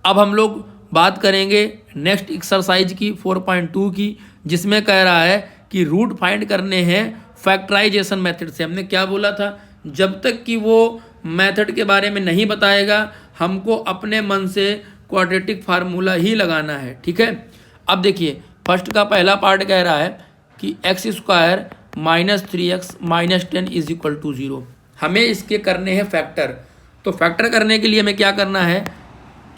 अब हम लोग बात करेंगे नेक्स्ट एक्सरसाइज की 4.2 की, जिसमें कह रहा है कि रूट फाइंड करने हैं फैक्टराइजेशन मेथड से। हमने क्या बोला था, जब तक कि वो मेथड के बारे में नहीं बताएगा हमको अपने मन से क्वाड्रेटिक फार्मूला ही लगाना है, ठीक है। अब देखिए फर्स्ट का पहला पार्ट कह रहा है कि x square minus 3x minus 10 is equal to 0। हमें इसके करने हैं फैक्टर। तो फैक्टर करने के लिए हमें क्या करना है,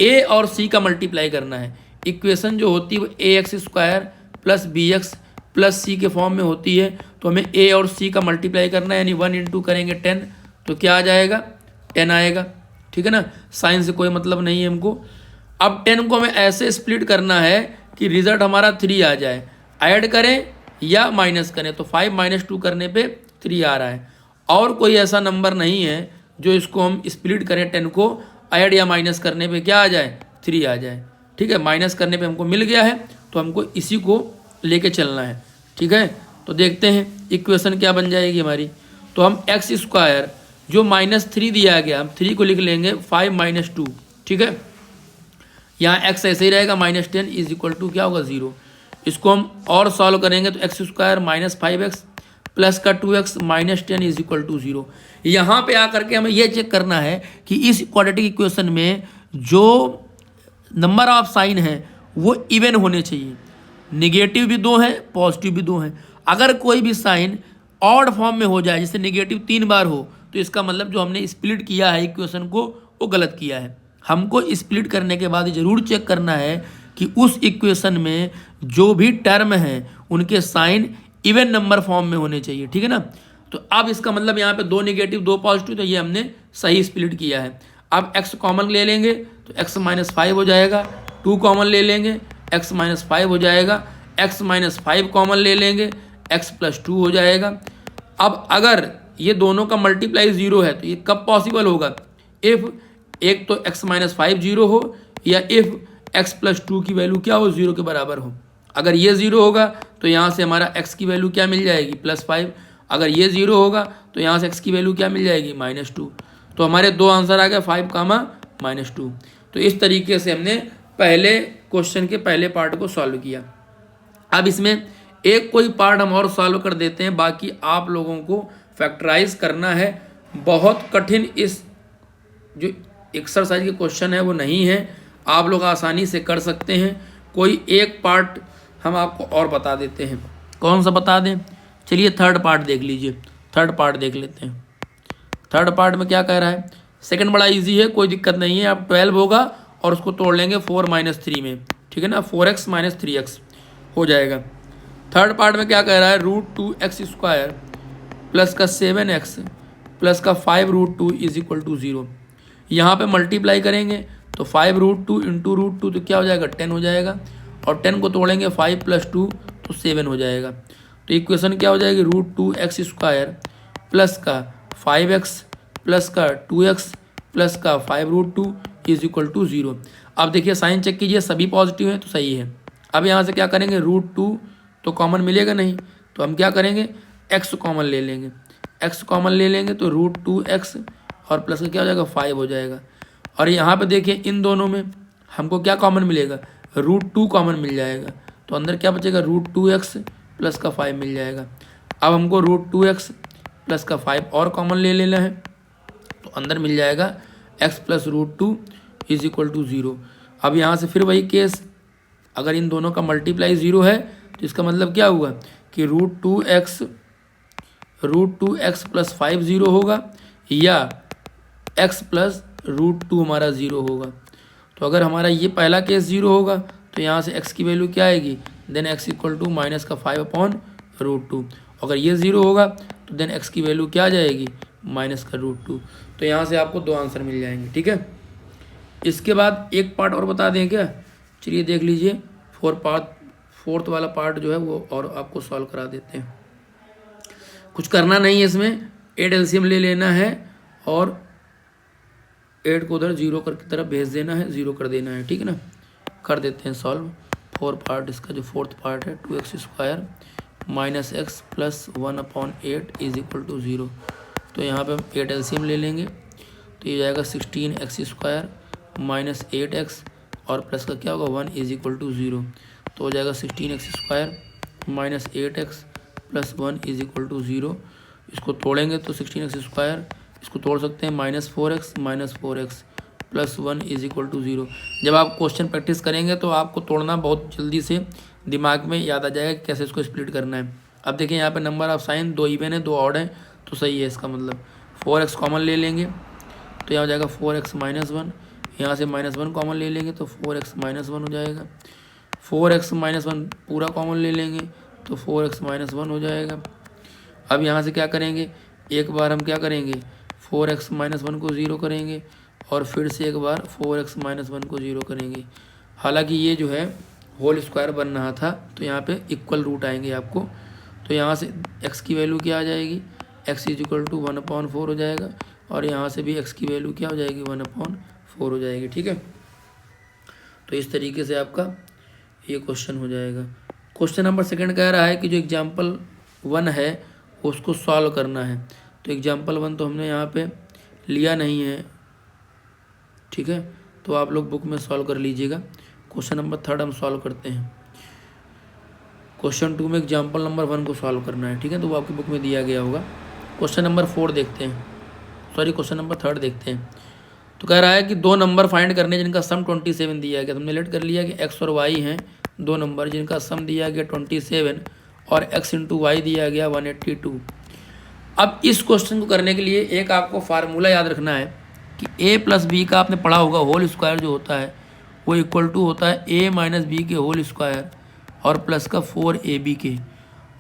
a और c का मल्टीप्लाई करना है। इक्वेशन जो होती है वो a x square plus b x plus c के फॉर्म में होती है। तो हमें a और c का मल्टीप्लाई करना है, यानी 1 इंटू करेंगे 10 तो क्या आ जाएगा, 10 आएगा, ठीक है ना। साइन से कोई मतलब नहीं है हमको। अब 10 को हमें ऐसे स्प्लिट करना है कि रिजल्ट हमारा 3 आ जाए। ऐड करें या माइनस करें, तो 5 माइनस 2 करने पे 3 आ रहा है। और कोई ऐसा नंबर नहीं है जो इसको हम स्प्लिट करें 10 को, ऐड या माइनस करने पे क्या आ जाए, 3 आ जाए, ठीक है। माइनस करने पे हमको मिल गया है, तो हमको इसी को लेके चलना है, ठीक है। तो देखते हैं इक्वेशन क्या बन जाएगी हमारी। तो हम एक्स स्क्वायर जो -3 दिया गया, हम 3 को लिख लेंगे 5 माइनस 2, ठीक है। यहाँ x ऐसे ही रहेगा -10 इज इक्वल टू क्या होगा, 0। इसको हम और सॉल्व करेंगे तो x square minus 5x plus का 2x minus 10 is equal to 0। यहाँ पे आकर के हमें यह चेक करना है कि इस क्वाड्रेटिक इक्वेशन में जो नंबर ऑफ साइन है वो इवन होने चाहिए। निगेटिव भी 2 है, पॉजिटिव भी 2 है। अगर कोई भी साइन ऑड फॉर्म में हो जाए, जैसे निगेटिव 3 बार हो, तो इसका मतलब जो हमने स्प्लिट किया है इक्वेशन को वो गलत किया है। हमको स्प्लिट करने के बाद जरूर चेक करना है कि उस इक्वेशन में जो भी टर्म है उनके साइन इवन नंबर फॉर्म में होने चाहिए, ठीक है ना। तो अब इसका मतलब यहाँ पे 2 निगेटिव 2 पॉजिटिव, तो ये हमने सही स्प्लिट किया है। अब x कॉमन ले लेंगे तो x माइनस 5 हो जाएगा, 2 कॉमन ले लेंगे x माइनस 5 हो जाएगा, x माइनस 5 कॉमन ले लेंगे x प्लस 2 हो जाएगा। अब अगर ये दोनों का मल्टीप्लाई 0 है तो ये कब पॉसिबल होगा, इफ़ एक तो x माइनस 5 0 हो, या इफ़ x प्लस 2 की वैल्यू क्या हो, 0 के बराबर हो। अगर ये 0 होगा तो यहाँ से हमारा x की वैल्यू क्या मिल जाएगी, +5। अगर ये 0 होगा तो यहाँ से x की वैल्यू क्या मिल जाएगी, -2। तो हमारे 2 आंसर आ गए, 5, -2। तो इस तरीके से हमने पहले क्वेश्चन के पहले पार्ट को सॉल्व किया। अब इसमें एक कोई पार्ट हम और सॉल्व कर देते हैं, बाकी आप लोगों को फैक्टराइज करना है। बहुत कठिन इस जो एक्सरसाइज के क्वेश्चन है वो नहीं है, आप लोग आसानी से कर सकते हैं। कोई एक पार्ट हम आपको और बता देते हैं, कौन सा बता दें, चलिए थर्ड पार्ट देख लीजिए। थर्ड पार्ट देख लेते हैं। थर्ड पार्ट में क्या कह रहा है, सेकंड बड़ा इजी है, कोई दिक्कत नहीं है। अब 12 होगा और उसको तोड़ लेंगे 4 माइनस 3 में, ठीक है ना। 4x माइनस 3x हो जाएगा। थर्ड पार्ट में क्या कह रहा है, √2x स्क्वायर प्लस का 7x प्लस का 5√2 इज इक्वल टू 0। यहाँ पे मल्टीप्लाई करेंगे तो 5√2 इंटू √2 तो क्या हो जाएगा, 10 हो जाएगा। और 10 को तोड़ेंगे 5 प्लस 2 तो 7 हो जाएगा। तो इक्वेशन क्या हो जाएगी, √2x स्क्वायर प्लस का 5x प्लस का 2x प्लस का 5√2 इज इक्वल टू 0। अब देखिए साइन चेक कीजिए, सभी पॉजिटिव हैं तो सही है। अब यहाँ से क्या करेंगे, √2 तो कॉमन मिलेगा नहीं, तो हम क्या करेंगे, x कॉमन ले लेंगे। x कॉमन ले लेंगे तो √2x और प्लस का क्या हो जाएगा, 5 हो जाएगा। और यहाँ पे देखिए इन दोनों में हमको क्या कॉमन मिलेगा, √2 कॉमन मिल जाएगा। तो अंदर क्या बचेगा, √2x प्लस का 5 मिल जाएगा। अब हमको √2x प्लस का 5 और कॉमन ले लेना है, तो अंदर मिल जाएगा x plus √2 is equal to 0। अब यहाँ से फिर वही केस, अगर इन दोनों का मल्टीप्लाई 0 है तो इसका मतलब क्या हुआ कि √2x प्लस 5 0 होगा, या x प्लस √2 हमारा 0 होगा। तो अगर हमारा ये पहला केस 0 होगा तो यहाँ से x की वैल्यू क्या आएगी, then x equal to minus का 5/√2। अगर ये 0 होगा तो देन x की वैल्यू क्या आ जाएगी, माइनस का √2। तो यहाँ से आपको 2 आंसर मिल जाएंगे, ठीक है। इसके बाद एक पार्ट और बता दें क्या, चलिए देख लीजिए। फोर्थ वाला पार्ट जो है वो और आपको सॉल्व करा देते हैं। कुछ करना नहीं है इसमें, 8 एलसीएम ले लेना है और 8 को उधर 0 की तरफ भेज देना है, 0 कर देना है, ठीक है ना। कर देते हैं सॉल्व। 4 पार्ट इसका जो फोर्थ पार्ट है, 2x square minus x plus 1/8 is equal to 0। तो यहाँ पे हम 8 एलसीएम ले लेंगे तो ये जाएगा 16x स्क्वायर माइनस 8x और प्लस का क्या होगा 1 इज इक्वल टू 0। तो हो जाएगा 16x² minus 8x plus 1 is equal to 0। इसको तोड़ेंगे तो 16x², इसको तोड़ सकते हैं -4x plus 1 is equal to 0। जब आप क्वेश्चन प्रैक्टिस करेंगे तो आपको तोड़ना बहुत जल्दी से दिमाग में याद आ जाएगा कैसे इसको स्प्लिट करना है। अब देखिए यहाँ पे नंबर ऑफ साइन 2 इवन है 2 ऑड है, तो सही है इसका मतलब। 4x कॉमन ले लेंगे तो यहाँ हो जाएगा 4x माइनस 1, यहाँ से -1 कॉमन ले लेंगे तो 4x माइनस 1 हो जाएगा। 4x माइनस 1 पूरा कॉमन ले लेंगे तो 4x माइनस 1 हो जाएगा। अब यहाँ से क्या करेंगे, एक बार हम क्या करेंगे 4x माइनस 1 को 0 करेंगे और फिर से एक बार 4x माइनस 1 को 0 करेंगे। हालांकि ये जो है होल स्क्वायर बन रहा था तो यहाँ पे इक्वल रूट आएंगे आपको, तो यहाँ से x की वैल्यू क्या आ जाएगी, x इज इक्वल टू 1/4 हो जाएगा और यहाँ से भी x की वैल्यू क्या हो जाएगी 1/4 हो जाएगी। ठीक है, तो इस तरीके से आपका ये क्वेश्चन हो जाएगा। क्वेश्चन नंबर 2 कह रहा है कि जो एग्जाम्पल 1 है उसको सॉल्व करना है। तो एग्जाम्पल 1 तो हमने यहाँ पे लिया नहीं है, ठीक है, तो आप लोग बुक में सॉल्व कर लीजिएगा। क्वेश्चन नंबर 3 हम सॉल्व करते हैं। क्वेश्चन 2 में एग्जाम्पल नंबर 1 को सॉल्व करना है, ठीक है, तो वो आपकी बुक में दिया गया होगा। क्वेश्चन नंबर 4 देखते हैं, सॉरी क्वेश्चन नंबर 3 देखते हैं। तो कह रहा है कि 2 नंबर फाइंड करने जिनका सम 27 दिया गया। तो हमने लेट कर लिया कि x और y हैं 2 नंबर जिनका सम दिया गया 27 और x इंटू वाई दिया गया 182। अब इस क्वेश्चन को करने के लिए एक आपको फार्मूला याद रखना है कि a प्लस बी का आपने पढ़ा होगा होल स्क्वायर जो होता है वो इक्वल टू होता है a माइनस बी के होल स्क्वायर और प्लस का 4ab के।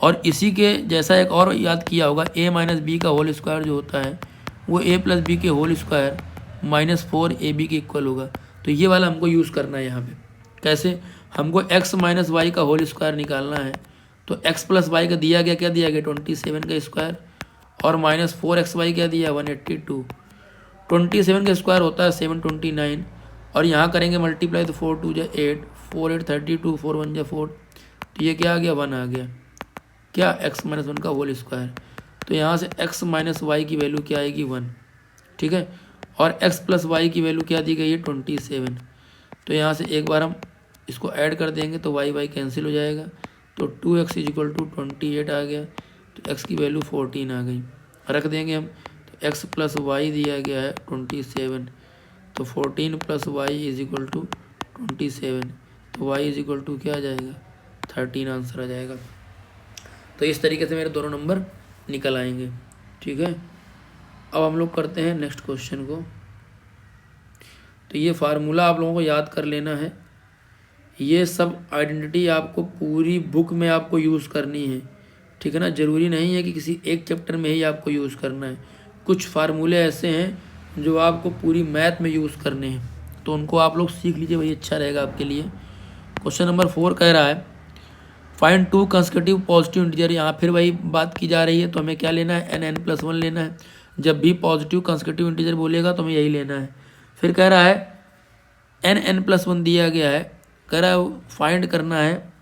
और इसी के जैसा एक और याद किया होगा a माइनस बी का होल स्क्वायर जो होता है वो a प्लस बी के होल स्क्वायर माइनस 4ab के इक्वल होगा। तो ये वाला हमको यूज़ करना है यहाँ पे। कैसे, हमको x माइनस वाई का होल स्क्वायर निकालना है। तो x प्लस वाई का दिया गया, क्या दिया गया 27 का स्क्वायर और माइनस 4xy क्या दिया 182। 27 का स्क्वायर होता है 729 और यहाँ करेंगे मल्टीप्लाई तो 4 2 8, 4 8 32, 4 1 4, तो ये क्या आ गया 1 आ गया, क्या x माइनस 1 का होल स्क्वायर। तो यहाँ से x माइनस वाई की वैल्यू क्या आएगी 1, ठीक है, और x प्लस वाई की वैल्यू क्या दी गई है 27। तो यहाँ से एक बार हम इसको ऐड कर देंगे तो y कैंसिल हो जाएगा, तो 2x इज इक्वल टू 28 आ गया, तो x की वैल्यू 14 आ गई। रख देंगे हम, तो x प्लस वाई दिया गया है 27, तो 14 plus y is equal to 27, तो y इज इक्वल टू क्या आ जाएगा 13 आंसर आ जाएगा। तो इस तरीके से मेरे दोनों नंबर निकल आएंगे, ठीक है। अब हम लोग करते हैं नेक्स्ट क्वेश्चन को। तो ये फार्मूला आप लोगों को याद कर लेना है, ये सब आइडेंटिटी आपको पूरी बुक में आपको यूज़ करनी है, ठीक है ना। ज़रूरी नहीं है कि किसी एक चैप्टर में ही आपको यूज़ करना है। कुछ फार्मूले ऐसे हैं जो आपको पूरी मैथ में यूज़ करने हैं, तो उनको आप लोग सीख लीजिए, वही अच्छा रहेगा आपके लिए। क्वेश्चन नंबर 4 कह रहा है फाइंड 2 कंसेक्यूटिव पॉजिटिव इंटीजर। यहाँ फिर वही बात की जा रही है, तो हमें क्या लेना है n+1 लेना है। जब भी पॉजिटिव कंसेक्यूटिव इंटीजर बोलेगा तो हमें यही लेना है। फिर कह रहा है n+1 दिया गया है, कह रहा है फाइंड करना है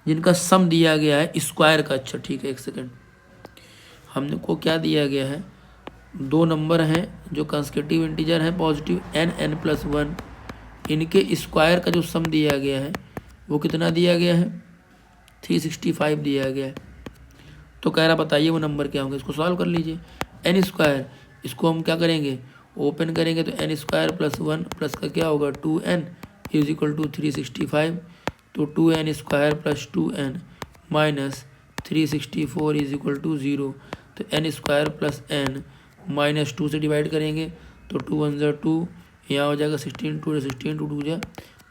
जिनका सम दिया गया है स्क्वायर का। अच्छा ठीक है, एक सेकेंड, हमने को क्या दिया गया है 2 नंबर हैं जो कंसेक्यूटिव इंटीजर हैं पॉजिटिव n+1, इनके स्क्वायर का जो सम दिया गया है वो कितना दिया गया है 365 दिया गया है। तो कह रहा बताइए वो नंबर क्या होंगे। इसको सॉल्व कर लीजिए। n स्क्वायर, इसको हम क्या करेंगे ओपन करेंगे तो n स्क्वायर प्लस 1 प्लस का क्या होगा 2n इज इक्वल टू 365, तो 2n square plus 2n minus 364 is equal to 0। तो n square plus n minus 2 से डिवाइड करेंगे तो 2 1 ज़ा 2, यहाँ हो जाएगा 16 2 16 2 2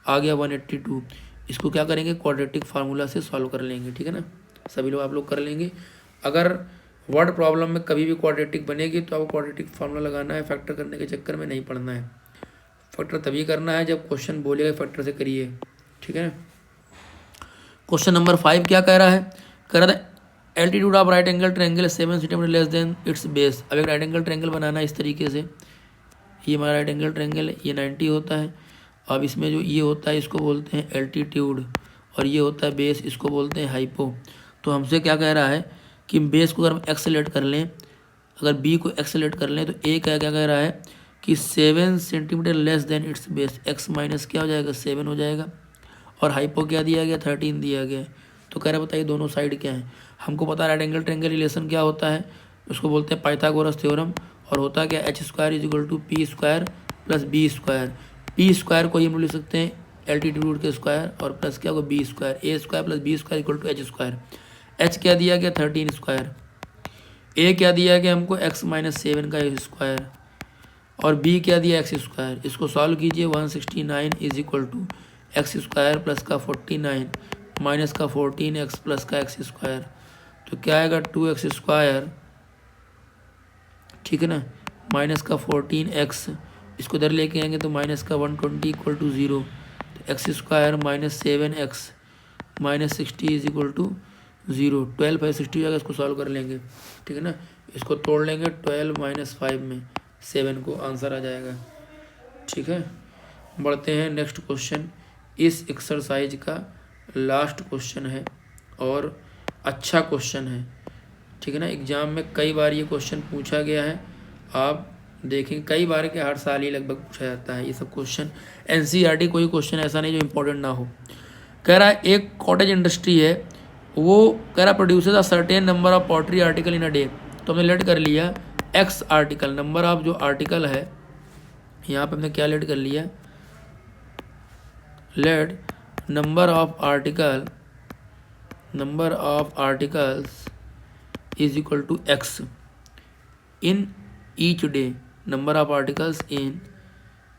आ गया 182। इसको क्या करेंगे क्वाड्रेटिक फार्मूला से सॉल्व कर लेंगे, ठीक है ना। सभी लोग आप लोग कर लेंगे। अगर वर्ड प्रॉब्लम में कभी भी क्वाड्रेटिक बनेगी तो आपको क्वाड्रेटिक फार्मूला लगाना है, फैक्टर करने के चक्कर में नहीं पड़ना है। फैक्टर तभी करना है जब क्वेश्चन बोलेगा फैक्टर से करिए, ठीक है ना। क्वेश्चन नंबर 5 क्या कह रहा है, कह रहा था altitude of right angle triangle 7 centimetre less than it's base. अब एक राइट एंगल ट्रायंगल बनाना है इस तरीके से, ये हमारा राइट एंगल ट्रायंगल है, ये 90 होता है। अब इसमें जो ये होता है इसको बोलते हैं एल्टीट्यूड और ये होता है बेस, इसको बोलते हैं हाइपो। तो हमसे क्या कह रहा है कि बेस को अगर हम एक्स सेलेक्ट कर लें, अगर बी को एक्स सेलेक्ट कर लें तो ए क्या क्या कह रहा है कि 7 centimetre less than it's base, x minus क्या हो जाएगा 7 हो जाएगा, और हाइपो क्या दिया गया 13 दिया गया। तो कह रहा बताइए दोनों साइड क्या है। हमको पता है राइट एंगल ट्रायंगल रिलेशन क्या होता है, उसको बोलते हैं पाइथागोरस थ्योरम, और होता क्या h square is equal to p square plus b square. P square को हम लिख सकते हैं एल्टीट्यूड के स्क्वायर, और प्लस क्या होगा b square, a square plus b square equal to h square. H क्या दिया गया 13 स्क्वायर, ए क्या दिया गया हमको x माइनस 7 का स्क्वायर, और b क्या दिया एक्स स्क्वायर। इसको सॉल्व कीजिए 169 is equal to x square plus का 49 माइनस का 14x प्लस का एक्स स्क्वायर, तो क्या आएगा 2x स्क्वायर, ठीक है ना, माइनस का 14x, इसको इधर लेके आएंगे तो माइनस का 120 इक्वल टू 0, तो x square minus 7x minus 60 is equal to 0। 12 है 60 हो जाएगा, इसको सॉल्व कर लेंगे, ठीक है ना, इसको तोड़ लेंगे 12 माइनस 5 में 7 को, आंसर आ जाएगा। ठीक है, बढ़ते हैं नेक्स्ट क्वेश्चन। इस एक्सरसाइज का लास्ट क्वेश्चन है और अच्छा क्वेश्चन है, ठीक है ना, एग्जाम में कई बार ये क्वेश्चन पूछा गया है, आप देखें कई बार के हर साल ही लगभग पूछा जाता है ये सब क्वेश्चन। एनसीईआरटी कोई क्वेश्चन ऐसा नहीं जो इम्पोर्टेंट ना हो। कह रहा है एक कॉटेज इंडस्ट्री है, वो कह रहा produces a certain number of pottery article in a day. तो हमने लेट कर लिया एक्स आर्टिकल, नंबर ऑफ जो आर्टिकल है यहाँ पे हमने क्या लेट कर लिया, let number of articles is equal to x in each day, number of articles in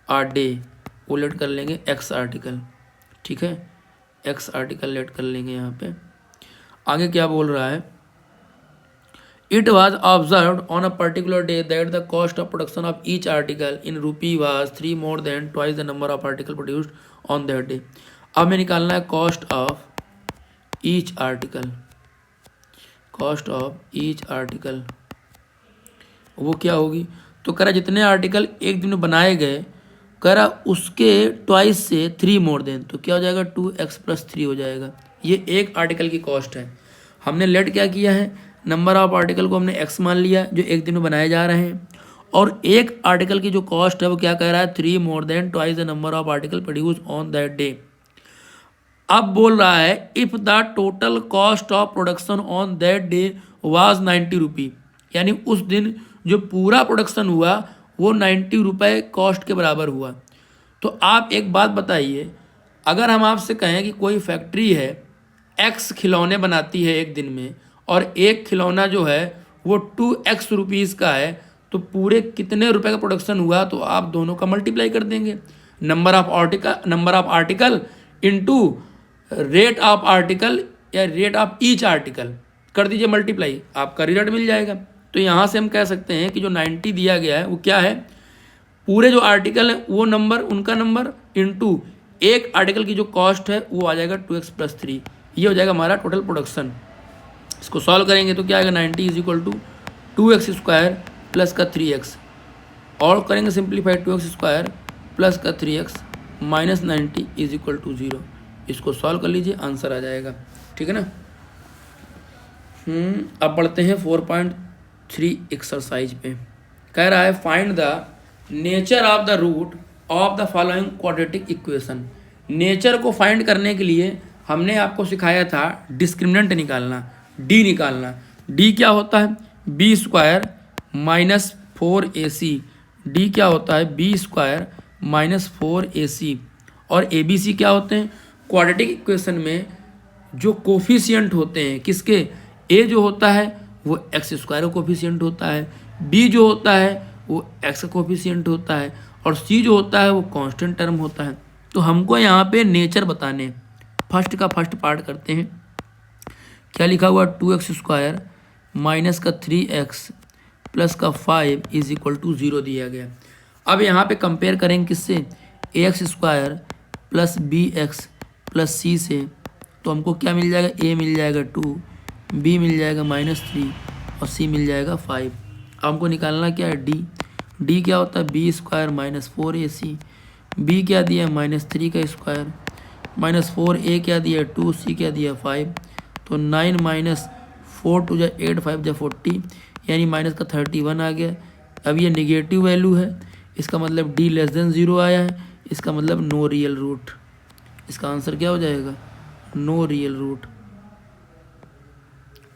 a day, वो लेट कर लेंगे एक्स आर्टिकल, ठीक है, एक्स आर्टिकल लेट कर लेंगे यहाँ पे। आगे क्या बोल रहा है, It was observed on a particular day that the cost of production of each article in rupee was 3 more than twice the number of article produced on that day। अब हमें निकालना है cost of each article, वो क्या होगी। तो कह रहा जितने आर्टिकल एक दिन में बनाए गए, कह रहा उसके ट्वाइस से 3 मोर देन, तो क्या हो जाएगा 2x प्लस 3 हो जाएगा। ये एक आर्टिकल की कॉस्ट है। हमने लेट क्या किया है, नंबर ऑफ आर्टिकल को हमने x मान लिया जो एक दिन में बनाए जा रहे हैं, और एक आर्टिकल की जो कॉस्ट है वो क्या कह रहा है 3 more than twice the number of article produce on that day. अब बोल रहा है if the total cost of production on that day was 90 रुपी, यानी उस दिन जो पूरा प्रोडक्शन हुआ वो 90 रुपये कॉस्ट के बराबर हुआ। तो आप एक बात बताइए, अगर हम आपसे कहें कि कोई फैक्ट्री है x खिलौने बनाती है एक दिन में, और एक खिलौना जो है वो 2x रुपीज़ का है, तो पूरे कितने रुपए का प्रोडक्शन हुआ, तो आप दोनों का मल्टीप्लाई कर देंगे, number of article into rate of article या रेट ऑफ ईच आर्टिकल कर दीजिए मल्टीप्लाई, आपका रिजल्ट मिल जाएगा। तो यहाँ से हम कह सकते हैं कि जो 90 दिया गया है वो क्या है, पूरे जो आर्टिकल है वो नंबर, उनका नंबर इनटू एक आर्टिकल की जो कॉस्ट है वो आ जाएगा 2x प्लस 3, ये हो जाएगा हमारा टोटल प्रोडक्शन। इसको सॉल्व करेंगे तो क्या आएगा 90 is equal to 2x square plus का 3x, और करेंगे सिंप्लीफाई 2x स्क्वायर प्लस का 3x minus 90 is equal to 0। इसको सॉल्व कर लीजिए, आंसर आ जाएगा, ठीक है ना। अब पढ़ते हैं 4.3 एक्सरसाइज पे। कह रहा है find the nature of the root of the following quadratic equation. Nature को फाइंड करने के लिए हमने आपको सिखाया था डिस्क्रिमिनेंट निकालना, डी निकालना। डी क्या होता है, b square minus 4ac, D क्या होता है बी स्क्वायर माइनस 4ac, और ए बी सी क्या होते हैं, क्वाड्रेटिक इक्वेशन में जो कोफिशिएंट होते हैं किसके, ए जो होता है वो एक्स स्क्वायर का कोफिशिएंट होता है, बी जो होता है वो एक्स का कोफिशिएंट होता है, और सी जो होता है वो कांस्टेंट टर्म होता है। तो हमको यहाँ पे नेचर बताने, फर्स्ट का फर्स्ट पार्ट करते हैं। क्या लिखा हुआ 2x स्क्वायर माइनस का 3x प्लस का 5 इज इक्वल टू 0 दिया गया। अब यहाँ पे कंपेयर करेंगे किससे, ax square plus bx plus c से, तो हमको क्या मिल जाएगा, a मिल जाएगा 2, b मिल जाएगा -3 और c मिल जाएगा 5। अब हमको निकालना क्या है d क्या होता है b square minus 4ac, b क्या दिया -3 का स्क्वायर माइनस 4a क्या दिया 2, c क्या दिया 5, तो 9 माइनस 4 टू जा 8 5 जा 40, यानी माइनस का 31 आ गया। अब ये निगेटिव वैल्यू है, इसका मतलब डी लेस देन 0 आया है, इसका मतलब नो रियल रूट। इसका आंसर क्या हो जाएगा? No real root.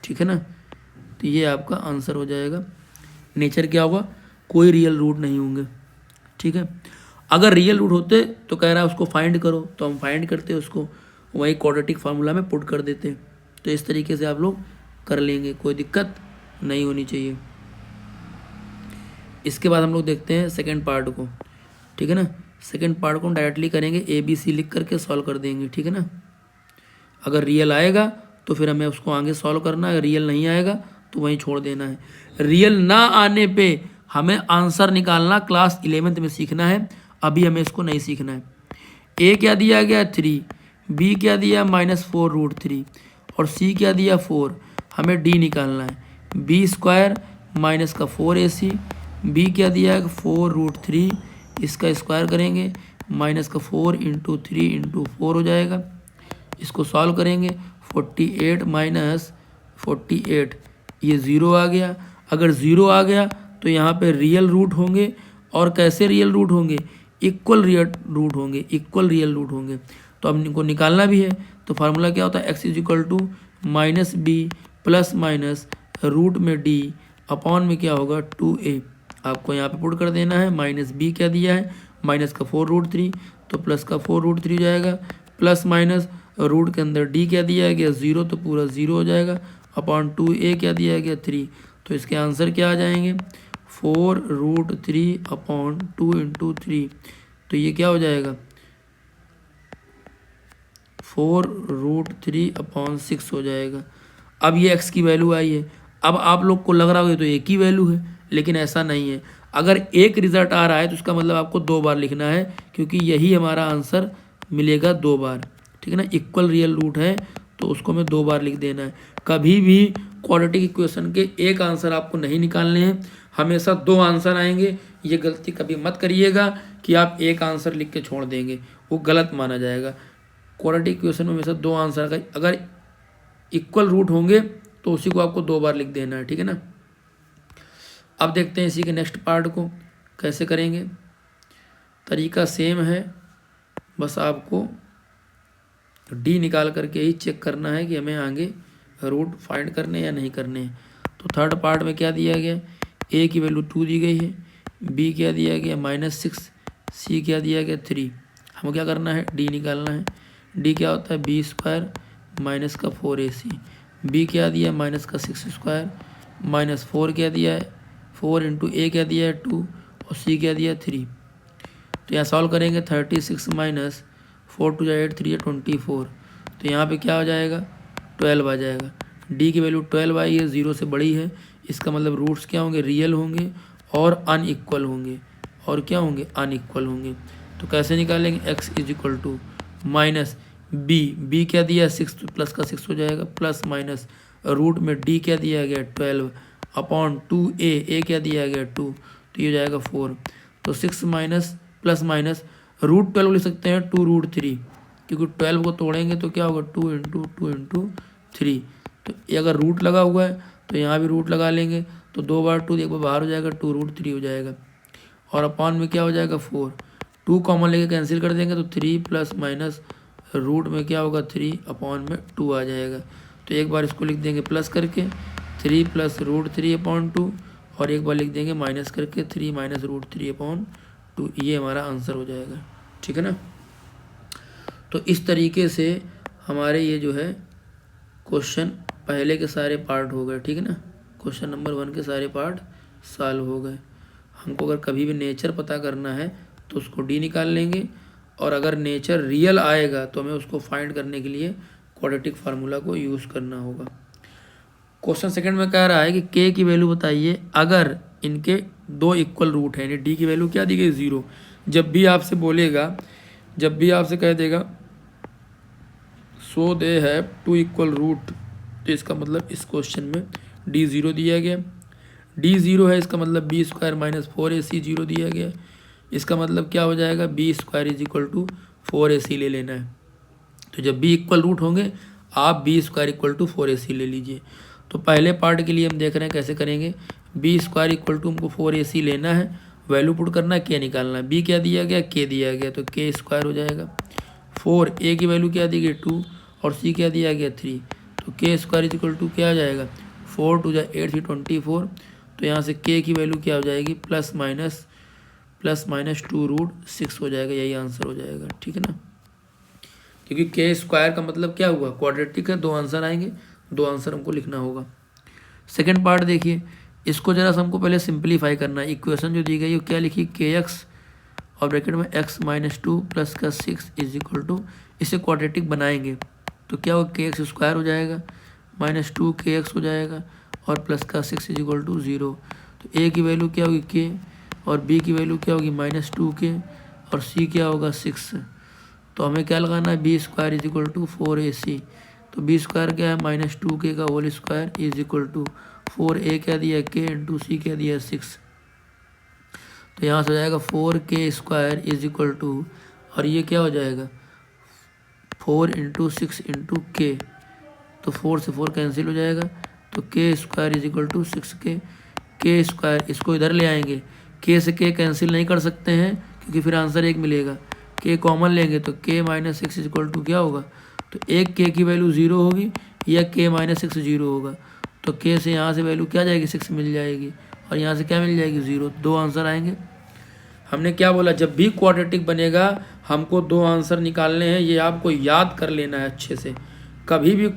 ठीक है ना, तो ये आपका आंसर हो जाएगा। नेचर क्या होगा? कोई रियल रूट नहीं होंगे। ठीक है, अगर रियल रूट होते तो कह रहा है उसको फाइंड करो, तो हम फाइंड करते उसको, वही क्वाड्रेटिक फार्मूला में पुट कर देते। तो इस तरीके से आप लोग कर लेंगे, कोई दिक्कत नहीं होनी चाहिए। इसके बाद हम लोग देखते हैं सेकेंड पार्ट को। ठीक है ना, सेकेंड पार्ट को डायरेक्टली करेंगे, ABC लिख करके सॉल्व कर देंगे। ठीक है ना, अगर रियल आएगा तो फिर हमें उसको आगे सॉल्व करना है, अगर रियल नहीं आएगा तो वहीं छोड़ देना है। रियल ना आने पे हमें आंसर निकालना क्लास 11th में सीखना है, अभी हमें इसको नहीं सीखना है। ए क्या दिया गया? 3, बी क्या दिया? -4√3, और सी क्या दिया? 4। हमें डी निकालना है। बी स्क्वायर माइनस का 4AC, बी क्या दिया है? 4√3, इसका स्क्वायर करेंगे, माइनस का 4 × 3 × 4 हो जाएगा। इसको सॉल्व करेंगे, 48 माइनस 48, ये 0 आ गया। अगर 0 आ गया तो यहाँ पे रियल रूट होंगे, और कैसे रियल रूट होंगे? इक्वल रियल रूट होंगे, इक्वल रियल रूट होंगे। तो अब इनको निकालना भी है, तो फार्मूला क्या होता है? x = -b plus minus root में d अपॉन में क्या होगा? 2a। आपको यहाँ पे पुट कर देना है। -b क्या दिया है? माइनस का 4√3, तो प्लस का 4√3 हो जाएगा, प्लस माइनस रूट के अंदर d क्या दिया गया? 0, तो पूरा 0 हो जाएगा, अपॉन 2a क्या दिया गया? 3। तो इसके आंसर क्या आ जाएंगे? 4√3 अपॉन 2 × 3, तो ये क्या हो जाएगा? 4√3 अपॉन 6 हो जाएगा। अब ये x की वैल्यू आई है। अब आप लोग को लग रहा होगा तो एक ही वैल्यू है, लेकिन ऐसा नहीं है। अगर एक रिजल्ट आ रहा है तो उसका मतलब आपको 2 बार लिखना है, क्योंकि यही हमारा आंसर मिलेगा 2 बार। ठीक है ना, इक्वल रियल रूट है तो उसको हमें 2 बार लिख देना है। कभी भी क्वाड्रेटिक इक्वेशन के एक आंसर आपको नहीं निकालने हैं, हमेशा 2 आंसर आएंगे। ये गलती कभी मत करिएगा कि आप एक आंसर लिख के छोड़ देंगे, वो गलत माना जाएगा। क्वाड्रेटिक इक्वेशन में हमेशा 2 आंसर का, अगर इक्वल रूट होंगे तो उसी को आपको 2 बार लिख देना है। ठीक है ना, अब देखते हैं इसी के नेक्स्ट पार्ट को कैसे करेंगे। तरीका सेम है, बस आपको डी निकाल करके ही चेक करना है कि हमें आगे रूट फाइंड करने या नहीं करने हैं। तो थर्ड पार्ट में क्या दिया गया? ए की वैल्यू 2 दी गई है, बी क्या दिया गया? -6, सी क्या दिया गया? 3। हमें क्या करना है? डी निकालना है। डी क्या होता है? b स्क्वायर माइनस का 4AC, बी क्या दिया? माइनस का 6 स्क्वायर, -4 क्या दिया है? 4 × a क्या दिया है? 2, और सी क्या दिया? 3। तो यहाँ सॉल्व करेंगे, 36 माइनस 4 × 2 = 8, 3 × 24, तो यहाँ पे क्या हो जाएगा? 12 आ जाएगा। डी की वैल्यू 12 आई है, 0 से बड़ी है, इसका मतलब रूट्स क्या होंगे? रियल होंगे और अनइक्वल होंगे। और क्या होंगे? अनइक्वल होंगे। तो कैसे निकालेंगे? x = माइनस बी क्या दिया? 6, तो प्लस का 6 हो जाएगा, प्लस माइनस रूट में डी क्या दिया गया? 12 अपॉन 2a क्या दिया गया? 2, तो ये हो जाएगा 4। तो 6 माइनस प्लस माइनस रूट 12 लिख सकते हैं 2√3, क्योंकि 12 को तोड़ेंगे तो क्या होगा? 2 × 2 × 3। तो ये अगर रूट लगा हुआ है तो यहाँ भी रूट लगा लेंगे, तो 2 बार 2, एक बार बाहर हो जाएगा, 2√3 हो जाएगा, और अपॉन में क्या हो जाएगा? 4। 2 कॉमन लेके कैंसिल कर देंगे तो 3 प्लस माइनस रूट में क्या होगा? 3 अपॉन में 2 आ जाएगा। तो एक बार इसको लिख देंगे प्लस करके 3 प्लस √3 अपॉन 2, और एक बार लिख देंगे माइनस करके 3 माइनस √3 अपॉन 2। ये हमारा आंसर हो जाएगा। ठीक है ना, तो इस तरीके से हमारे ये जो है क्वेश्चन पहले के सारे पार्ट हो गए। ठीक है ना, क्वेश्चन नंबर 1 के सारे पार्ट सॉल्व हो गए। हमको अगर कभी भी नेचर पता करना है तो उसको डी निकाल लेंगे, और अगर नेचर रियल आएगा तो हमें उसको फाइंड करने के लिए क्वाड्रेटिक फार्मूला को यूज़ करना होगा। क्वेश्चन सेकंड में कह रहा है कि के की वैल्यू बताइए अगर इनके 2 इक्वल रूट हैं, यानी डी की वैल्यू क्या दी गई? 0। जब भी आपसे बोलेगा, जब भी आपसे कह देगा सो दे हैव 2 इक्वल रूट, तो इसका मतलब इस क्वेश्चन में डी 0 दिया गया। डी 0 है, इसका मतलब बी स्क्वायर माइनस 4AC 0 दिया गया। इसका मतलब क्या हो जाएगा? बी स्क्वायर = 4AC ले लेना है। तो जब बी इक्वल रूट होंगे आप बी स्क्वायर = 4AC ले लीजिए। तो पहले पार्ट के लिए हम देख रहे हैं कैसे करेंगे। बी स्क्वायर = हमको 4AC लेना है, वैल्यू पुट करना है, के निकालना है। बी क्या दिया गया, के दिया गया, तो के स्क्वायर हो जाएगा। 4 ए की वैल्यू क्या दी गई 2 और सी क्या दिया गया 3, तो के स्क्वायर इज इक्वल टू क्या आ जाएगा 4 2 8 3 24। तो यहाँ से के की वैल्यू क्या हो जाएगी प्लस माइनस 2√6 हो जाएगा, यही आंसर हो जाएगा। ठीक है ना, क्योंकि के स्क्वायर का मतलब क्या हुआ क्वाड्रेटिक है, 2 आंसर आएंगे, 2 आंसर हमको लिखना होगा। सेकेंड पार्ट देखिए, इसको जरा सा हमको पहले सिंप्लीफाई करना है। इक्वेशन जो दी गई है क्या लिखी, के एक्स और ब्रैकेट में x-2 प्लस का 6 इज इक्वल टू, इसे क्वाड्रेटिक बनाएंगे तो क्या होगा के एक्स स्क्वायर हो जाएगा -2 के एक्स हो जाएगा और प्लस का 6 इज इक्वल टू 0। तो ए की वैल्यू क्या होगी के और बी की वैल्यू क्या होगी -2 के और सी क्या होगा 6। तो हमें क्या लगाना है b square is equal to 4ac। तो बी स्क्वायर क्या है -2 के का whole square is equal to 4a क्या दिया के इंटू सी क्या दिया 6। तो यहाँ से हो जाएगा 4k square is equal to, और ये क्या हो जाएगा 4 इंटू 6 इंटू के, तो 4 से 4 कैंसिल हो जाएगा, तो के square is equal to 6k। के स्क्वायर इसको इधर ले आएंगे, के से के कैंसिल नहीं कर सकते हैं क्योंकि फिर आंसर 1 मिलेगा। के कॉमन लेंगे तो k minus 6 is equal to क्या होगा, तो एक के की वैल्यू 0 होगी या k माइनस 6 0 होगा। तो के से यहाँ से वैल्यू क्या जाएगी 6 मिल जाएगी और यहाँ से क्या मिल जाएगी 0, 2 आंसर आएंगे। हमने क्या बोला, जब भी क्वाड्रेटिक बनेगा हमको 2 आंसर निकालने हैं, ये आपको याद कर लेना है अच्छे से। कभी भी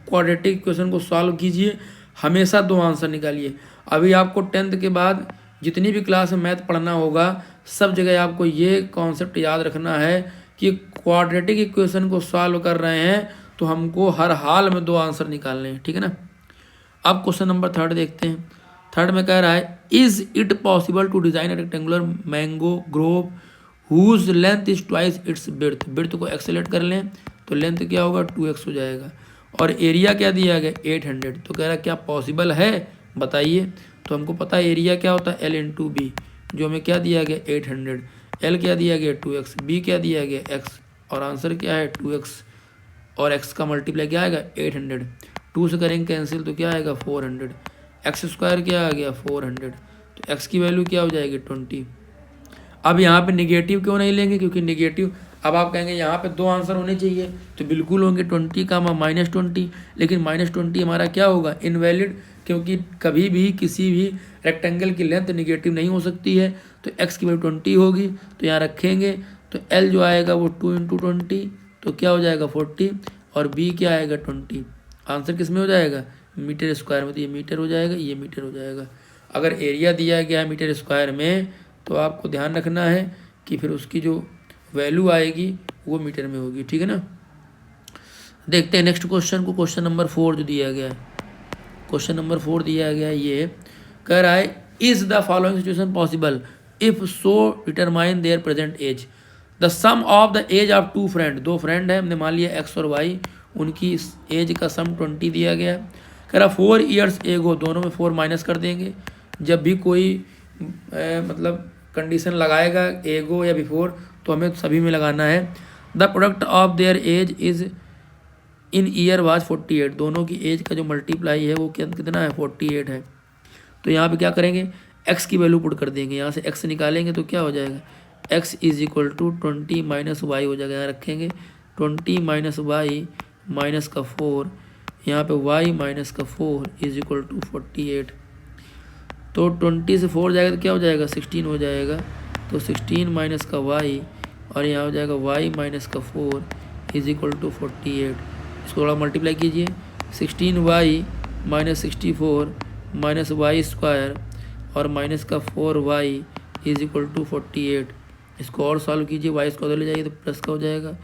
क्वाड्रेटिक इक्वेशन को सॉल्व कीजिए हमेशा 2 आंसर निकालिए। अभी आपको 10th के बाद जितनी भी क्लास में मैथ पढ़ना होगा सब जगह आपको ये कॉन्सेप्ट याद रखना है कि क्वाड्रेटिक इक्वेशन को सॉल्व कर रहे हैं तो हमको हर हाल में 2 आंसर निकालने हैं। ठीक है ना, अब क्वेश्चन नंबर 3 देखते हैं। 3 में कह रहा है is it possible to design a rectangular mango grove whose length is twice its breadth. Breadth को एक्सेलेट कर लें तो लेंथ क्या होगा 2x हो जाएगा और एरिया क्या दिया गया 800। तो कह रहा है क्या पॉसिबल है बताइए। तो हमको पता है एरिया क्या होता है L इंटू बी, जो हमें क्या दिया गया 800, L क्या दिया गया 2x, B क्या दिया गया x और आंसर क्या है 2x और x का मल्टीप्लाई क्या आएगा 800। 2 से करेंगे कैंसिल तो क्या आएगा 400, एक्स स्क्वायर क्या आ गया 400, तो x की वैल्यू क्या हो जाएगी 20। अब यहाँ पे निगेटिव क्यों नहीं लेंगे, क्योंकि निगेटिव अब आप कहेंगे यहाँ पे 2 आंसर होने चाहिए तो बिल्कुल होंगे 20 का -20, लेकिन -20 हमारा क्या होगा इनवैलिड, क्योंकि कभी भी किसी भी रेक्टेंगल की लेंथ निगेटिव नहीं हो सकती है। तो x की वैल्यू 20 होगी तो यहाँ रखेंगे, तो L जो आएगा वो 2 इंटू 20 तो क्या हो जाएगा 40 और B क्या आएगा 20। आंसर किस में हो जाएगा मीटर स्क्वायर में, तो ये मीटर हो जाएगा, ये मीटर हो जाएगा। अगर एरिया दिया गया है मीटर स्क्वायर में तो आपको ध्यान रखना है कि फिर उसकी जो वैल्यू आएगी वो मीटर में होगी। ठीक है ना, देखते हैं नेक्स्ट क्वेश्चन को। क्वेश्चन नंबर 4 जो दिया गया है, क्वेश्चन नंबर 4 दिया गया है, ये कह रहा है is the following situation possible if so determine their present age. The sum of the age of 2 friend, 2 friend है, हमने मान लिया x और y, उनकी एज का सम 20 दिया गया। कह रहा 4 ईयर्स एगो, दोनों में 4 माइनस कर देंगे। जब भी कोई मतलब कंडीशन लगाएगा एगो या बिफोर तो हमें सभी में लगाना है। The product of their age is in year was 48, दोनों की एज का जो मल्टीप्लाई है वो कितना है 48 है। तो यहाँ पे क्या करेंगे x की वैल्यू पुट कर देंगे, यहाँ से x निकालेंगे तो क्या हो जाएगा x is equal to 20 minus y हो जाएगा। यहाँ रखेंगे 20 माइनस वाई माइनस का 4, यहाँ पे y माइनस का 4 इज इक्वल टू 48। तो 20 से 4 जाएगा तो क्या हो जाएगा 16 हो जाएगा, तो 16 माइनस का y और यहाँ हो जाएगा y माइनस का 4 इज इक्वल टू 48। इसको थोड़ा मल्टीप्लाई कीजिए, 16y minus 64 minus y square और माइनस का 4y इज इक्वल टू 48। इसको और सॉल्व कीजिए, y इसको उधर ले जाइए तो प्लस का हो जाएगा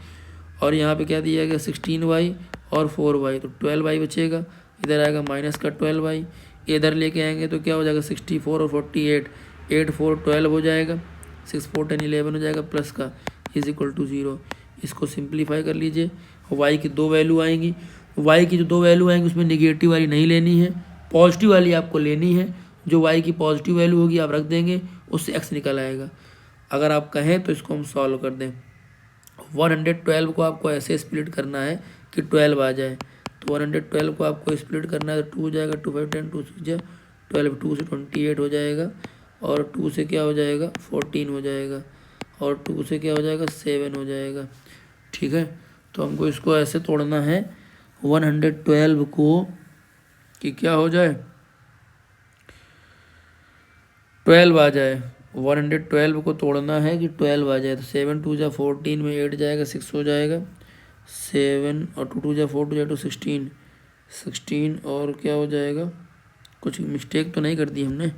और यहाँ पे क्या दिया गया 16y और 4y, तो 12y बचेगा, इधर आएगा माइनस का 12y, इधर लेके आएंगे तो क्या हो जाएगा 64 और 48, 8 4 12 हो जाएगा, 6 4 10 11 हो जाएगा प्लस का इज इक्वल टू 0। इसको सिंप्लीफाई कर लीजिए, y की 2 वैल्यू आएंगी, y की जो 2 वैल्यू आएंगी उसमें निगेटिव वाली नहीं लेनी है, पॉजिटिव वाली आपको लेनी है। जो y की पॉजिटिव वैल्यू होगी आप रख देंगे, उससे x निकल आएगा। अगर आप कहें तो इसको हम सॉल्व कर दें, 112 को आपको ऐसे स्प्लिट करना है कि 12 आ जाए, तो 112 को आपको स्प्लिट करना है तो 2 हो जाएगा, 2 5 10 2 6 12, 2 से 28 हो जाएगा, और 2 से क्या हो जाएगा 14 हो जाएगा, और 2 से क्या हो जाएगा 7 हो जाएगा। ठीक है, तो हमको इसको ऐसे तोड़ना है 112 को कि क्या हो जाए 12 आ जाए। 112 को तोड़ना है कि 12 आ जाए। तो 7 2 जा 14 में 8 जाएगा 6 हो जाएगा, 7 और 2 2 जा 4 2 जा 2 16 और क्या हो जाएगा, कुछ मिस्टेक तो नहीं कर दी हमने,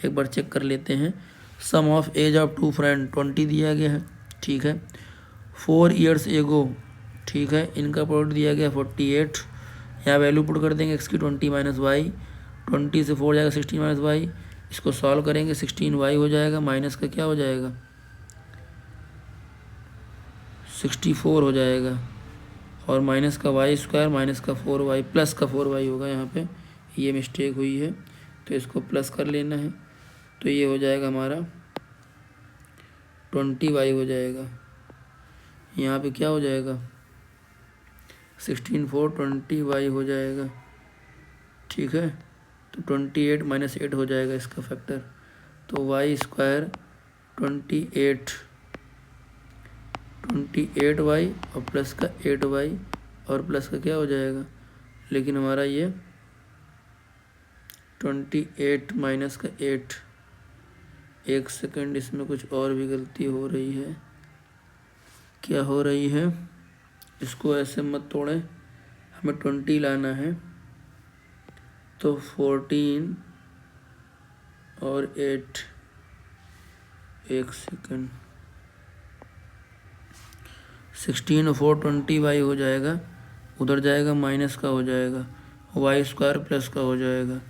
एक बार चेक कर लेते हैं। Sum of age of two friend 20 दिया गया है। ठीक है, 4 ईयर्स एगो, ठीक है, इनका प्रोडक्ट दिया गया 48। यहाँ वैल्यू पुट कर देंगे एक्स की 20 माइनस वाई, 20 से 4 जाएगा 16 माइनस वाई, इसको सॉल्व करेंगे 16 वाई हो जाएगा, माइनस का क्या हो जाएगा 64 हो जाएगा, और माइनस का वाई स्क्वायर माइनस का 4y प्लस का 4y होगा। यहाँ पे ये मिस्टेक हुई है तो इसको प्लस कर लेना है, तो ये हो जाएगा हमारा 20y हो जाएगा। यहाँ पे क्या हो जाएगा 16 4 20y हो जाएगा। ठीक है, तो 28 माइनस 8 हो जाएगा इसका फैक्टर, तो वाई स्क्वायर 28y और प्लस का 8y और प्लस का क्या हो जाएगा, लेकिन हमारा ये 28 माइनस का 8, एक सेकंड, इसमें कुछ और भी गलती हो रही है। क्या हो रही है, इसको ऐसे मत तोड़ें, हमें 20 लाना है, तो 14 और 8, एक सेकंड, 16 और 4 20y हो जाएगा, उधर जाएगा माइनस का हो जाएगा, वाई स्क्वायर प्लस का हो जाएगा,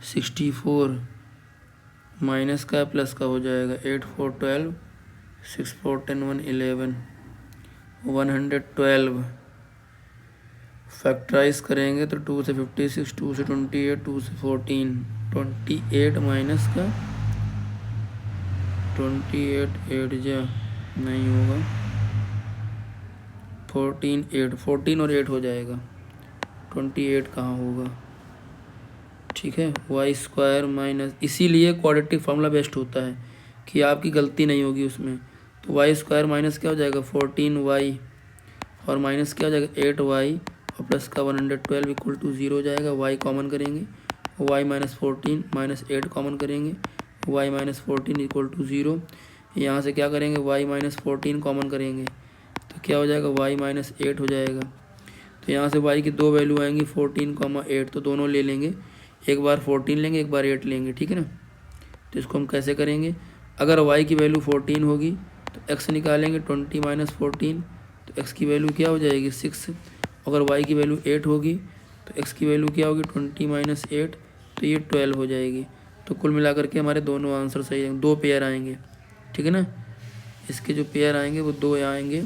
64 माइनस का प्लस का हो जाएगा, 8 4 12, 6 4 10 1 11, 112 फैक्टराइज करेंगे तो 2 से 56, 2 से 28, 2 से 14, 28 माइनस का 28 8 जा नहीं होगा, 14 8, 14 और 8 हो जाएगा, 28 कहाँ होगा। ठीक है, वाई स्क्वायर माइनस, इसीलिए क्वाड्रेटिक फार्मूला बेस्ट होता है कि आपकी गलती नहीं होगी उसमें। तो वाई स्क्वायर माइनस क्या हो जाएगा 14y और माइनस क्या हो जाएगा 8y और प्लस का 112 इक्वल टू 0 हो जाएगा। y कॉमन करेंगे, y माइनस 14 माइनस 8 कॉमन करेंगे, y माइनस 14 इक्वल टू 0। यहाँ से क्या करेंगे y माइनस 14 कॉमन करेंगे तो क्या हो जाएगा y माइनस 8 हो जाएगा। तो यहाँ से y की दो वैल्यू आएंगी 14, 8, तो दोनों ले लेंगे, एक बार 14 लेंगे एक बार 8 लेंगे। ठीक है ना, तो इसको हम कैसे करेंगे, अगर y की वैल्यू 14 होगी तो x निकालेंगे 20 माइनस 14, तो x की वैल्यू क्या हो जाएगी 6। अगर y की वैल्यू 8 होगी तो x की वैल्यू क्या होगी 20 माइनस 8, तो ये 12 हो जाएगी। तो कुल मिलाकर के हमारे दोनों आंसर सही हैं, दो पेयर आएंगे। ठीक है ना, इसके जो पेयर आएंगे वो दो आएंगे।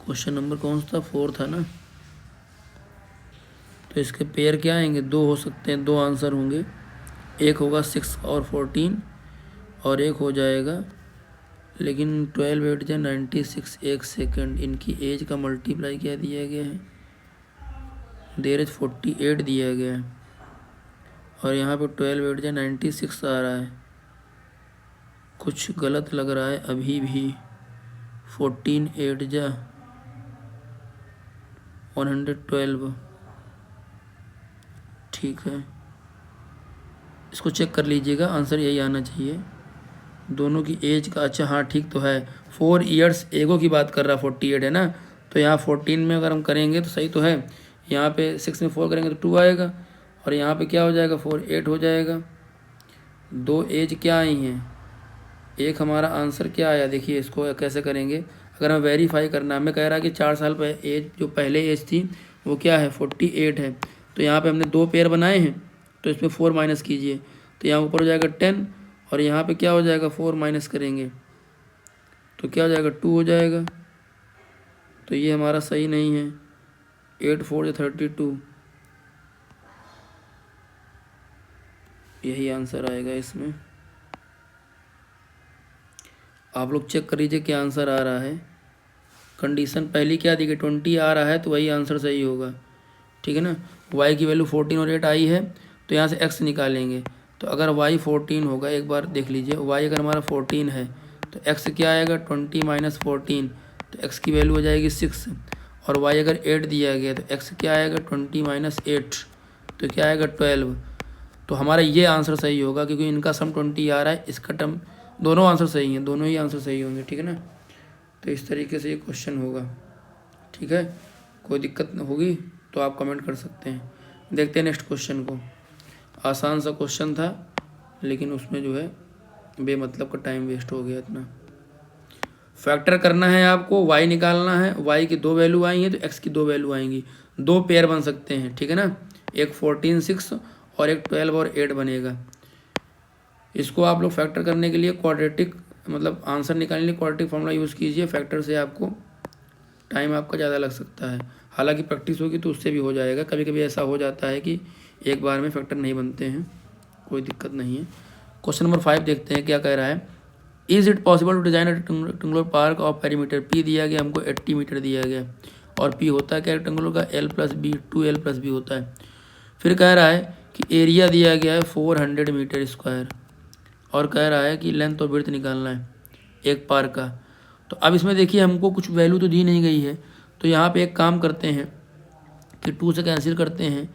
क्वेश्चन नंबर कौन सा था, 4 था ना, तो इसके पेयर क्या आएंगे, दो हो सकते हैं, दो आंसर होंगे, एक होगा 6 और 14 और एक हो जाएगा, लेकिन 12 8 जा 96, एक सेकंड, इनकी एज का मल्टीप्लाई क्या दिया गया है, देर एज 48 दिया गया है, और यहाँ पे 12 8 जा 96 आ रहा है, कुछ गलत लग रहा है अभी भी। 14 8 जा 112, ठीक है, इसको चेक कर लीजिएगा, आंसर यही आना चाहिए। दोनों की एज का, अच्छा हाँ ठीक तो है, 4 ईयर्स एगो की बात कर रहा, 48 है ना, तो यहाँ 14 में अगर हम करेंगे तो सही तो है, यहाँ पे 6 में 4 करेंगे तो 2 आएगा, और यहाँ पे क्या हो जाएगा 4 8 हो जाएगा। दो एज क्या आई हैं, एक हमारा आंसर क्या आया, देखिए इसको कैसे करेंगे, अगर हमें वेरीफाई करना है, हमें कह रहा है कि 4 साल पहले एज, जो पहले एज थी वो क्या है 48 है, तो यहाँ पे हमने दो पेयर बनाए हैं, तो इसमें 4 माइनस कीजिए, तो यहाँ ऊपर हो जाएगा 10, और यहाँ पे क्या हो जाएगा 4 माइनस करेंगे तो क्या हो जाएगा 2 हो जाएगा, तो ये हमारा सही नहीं है। 8 4 32, यही आंसर आएगा इसमें। आप लोग चेक कर लीजिए क्या आंसर आ रहा है। कंडीशन पहली क्या दी गई 20 आ रहा है तो वही आंसर सही होगा। ठीक है ना, y की वैल्यू 14 और 8 आई है, तो यहाँ से x निकालेंगे, तो अगर y 14 होगा, एक बार देख लीजिए, y अगर हमारा 14 है तो x क्या आएगा 20 माइनस 14, तो x की वैल्यू हो जाएगी 6। और y अगर 8 दिया गया तो x क्या आएगा 20 माइनस 8, तो क्या आएगा 12। तो हमारा ये आंसर सही होगा क्योंकि इनका सम 20 आ रहा है, इसका टर्म, दोनों आंसर सही हैं, दोनों ही आंसर सही होंगे, ठीक है ना। तो इस तरीके से ये क्वेश्चन होगा, ठीक है। कोई दिक्कत होगी तो आप कमेंट कर सकते हैं। देखते हैं नेक्स्ट क्वेश्चन को। आसान सा क्वेश्चन था लेकिन उसमें जो है बेमतलब का टाइम वेस्ट हो गया इतना। फैक्टर करना है आपको, y निकालना है, y की 2 वैल्यू आई हैं तो x की 2 वैल्यू आएंगी, 2 पेयर बन सकते हैं, ठीक है ना। एक 14 6 और एक 12 और 8 बनेगा। इसको आप लोग फैक्टर करने के लिए क्वाड्रेटिक, मतलब आंसर निकालने के लिए क्वाड्रेटिक फॉर्मूला यूज़ कीजिए। फैक्टर से आपको टाइम आपका ज़्यादा लग सकता है, हालांकि प्रैक्टिस होगी तो उससे भी हो जाएगा। कभी कभी ऐसा हो जाता है कि एक बार में फैक्टर नहीं बनते हैं, कोई दिक्कत नहीं है। क्वेश्चन नंबर 5 देखते हैं क्या कह रहा है। Is it possible to design rectangular park of perimeter p दिया गया हमको 80 मीटर दिया गया, और पी होता है क्या रेक्टेंगुलर का l plus b, 2l plus b होता है। फिर कह रहा है कि एरिया दिया गया है 400 मीटर स्क्वायर, और कह रहा है कि लेंथ और विड्थ निकालना है एक पार्क का। तो अब इसमें देखिए हमको कुछ वैल्यू तो दी नहीं गई है, तो यहाँ पे एक काम करते हैं कि 2 से कैंसिल करते हैं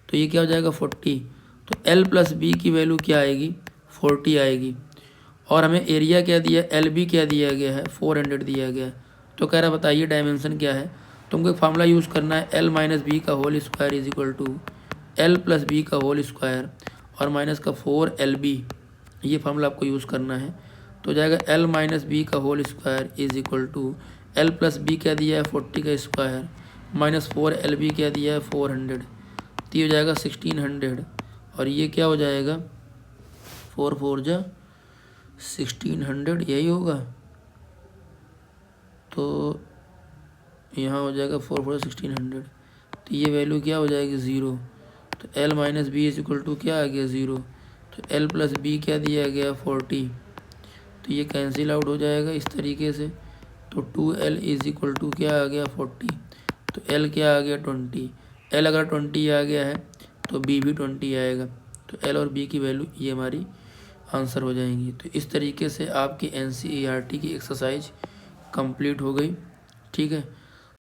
तो ये क्या हो जाएगा 40। तो l प्लस बी की वैल्यू क्या आएगी 40 आएगी, और हमें एरिया क्या दिया एल बी क्या दिया गया है 400 दिया गया है। तो कह रहा बताइए डायमेंशन क्या है। तुमको एक फार्मूला यूज़ करना है, एल माइनस बी का whole square is equal to l plus b का होल स्क्वायर और माइनस का 4LB, ये फार्मूला आपको यूज़ करना है। तो जाएगा एल माइनस बी का whole square is equal to l plus b क्या दिया है 40 का स्क्वायर माइनस 4LB क्या दिया है 400, तो ये हो जाएगा 1600, और ये क्या हो जाएगा 4 4 जा 1600, यही होगा। तो यहाँ हो जाएगा 4 4 1600, तो ये वैल्यू क्या हो जाएगी 0। तो l minus b is equal to क्या आ गया 0। तो l प्लस बी क्या दिया गया 40, तो ये कैंसिल आउट हो जाएगा इस तरीके से। तो 2l इज इक्वल टू क्या आ गया 40, तो l क्या आ गया 20। l अगर 20 आ गया है तो b भी 20 आएगा, तो l और b की वैल्यू ये हमारी आंसर हो जाएंगी। तो इस तरीके से आपकी NCERT की एक्सरसाइज कंप्लीट हो गई, ठीक है।